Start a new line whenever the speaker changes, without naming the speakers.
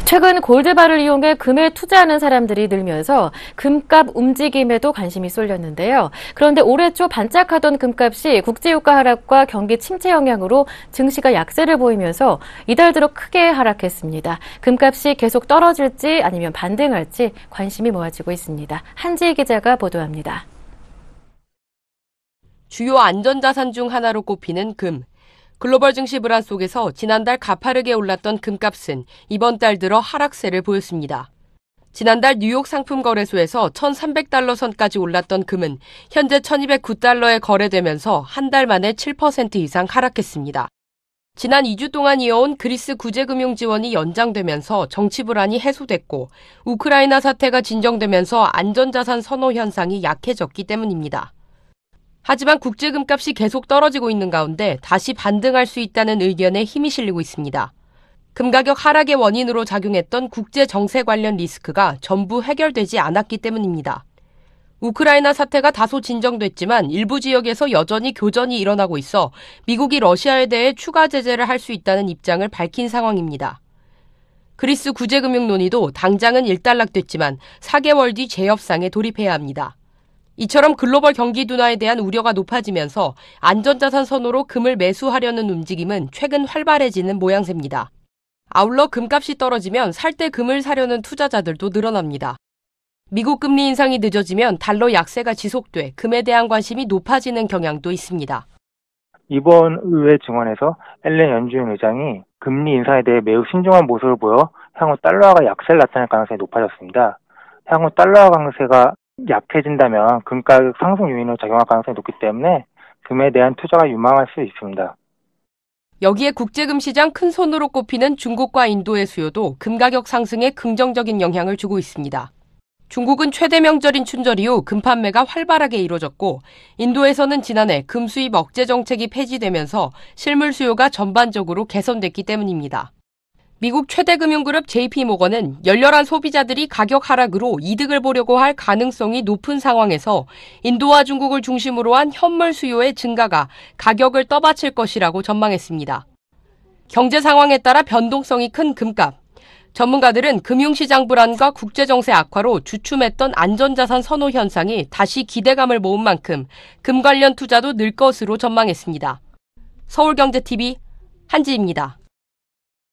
최근 골드바를 이용해 금에 투자하는 사람들이 늘면서 금값 움직임에도 관심이 쏠렸는데요. 그런데 올해 초 반짝하던 금값이 국제유가 하락과 경기 침체 영향으로 증시가 약세를 보이면서 이달 들어 크게 하락했습니다. 금값이 계속 떨어질지 아니면 반등할지 관심이 모아지고 있습니다. 한지희 기자가 보도합니다.
주요 안전자산 중 하나로 꼽히는 금. 글로벌 증시 불안 속에서 지난달 가파르게 올랐던 금값은 이번 달 들어 하락세를 보였습니다. 지난달 뉴욕 상품거래소에서 1,300달러 선까지 올랐던 금은 현재 1,209달러에 거래되면서 한 달 만에 7% 이상 하락했습니다. 지난 2주 동안 이어온 그리스 구제금융 지원이 연장되면서 정치 불안이 해소됐고 우크라이나 사태가 진정되면서 안전자산 선호 현상이 약해졌기 때문입니다. 하지만 국제금값이 계속 떨어지고 있는 가운데 다시 반등할 수 있다는 의견에 힘이 실리고 있습니다. 금가격 하락의 원인으로 작용했던 국제정세 관련 리스크가 전부 해결되지 않았기 때문입니다. 우크라이나 사태가 다소 진정됐지만 일부 지역에서 여전히 교전이 일어나고 있어 미국이 러시아에 대해 추가 제재를 할 수 있다는 입장을 밝힌 상황입니다. 그리스 구제금융 논의도 당장은 일단락됐지만 4개월 뒤 재협상에 돌입해야 합니다. 이처럼 글로벌 경기 둔화에 대한 우려가 높아지면서 안전자산 선호로 금을 매수하려는 움직임은 최근 활발해지는 모양새입니다. 아울러 금값이 떨어지면 살 때 금을 사려는 투자자들도 늘어납니다. 미국 금리 인상이 늦어지면 달러 약세가 지속돼 금에 대한 관심이 높아지는 경향도 있습니다.
이번 의회 증언에서 앨런 연준 의장이 금리 인상에 대해 매우 신중한 모습을 보여 향후 달러화가 약세를 나타낼 가능성이 높아졌습니다. 향후 달러화 강세가 약해진다면 금가격 상승 요인으로 작용할 가능성이 높기 때문에 금에 대한 투자가 유망할 수 있습니다.
여기에 국제금 시장 큰 손으로 꼽히는 중국과 인도의 수요도 금가격 상승에 긍정적인 영향을 주고 있습니다. 중국은 최대 명절인 춘절 이후 금 판매가 활발하게 이뤄졌고 인도에서는 지난해 금 수입 억제 정책이 폐지되면서 실물 수요가 전반적으로 개선됐기 때문입니다. 미국 최대 금융그룹 JP모건은 열렬한 소비자들이 가격 하락으로 이득을 보려고 할 가능성이 높은 상황에서 인도와 중국을 중심으로 한 현물 수요의 증가가 가격을 떠받칠 것이라고 전망했습니다. 경제 상황에 따라 변동성이 큰 금값. 전문가들은 금융시장 불안과 국제정세 악화로 주춤했던 안전자산 선호 현상이 다시 기대감을 모은 만큼 금 관련 투자도 늘 것으로 전망했습니다. 서울경제TV 한지입니다.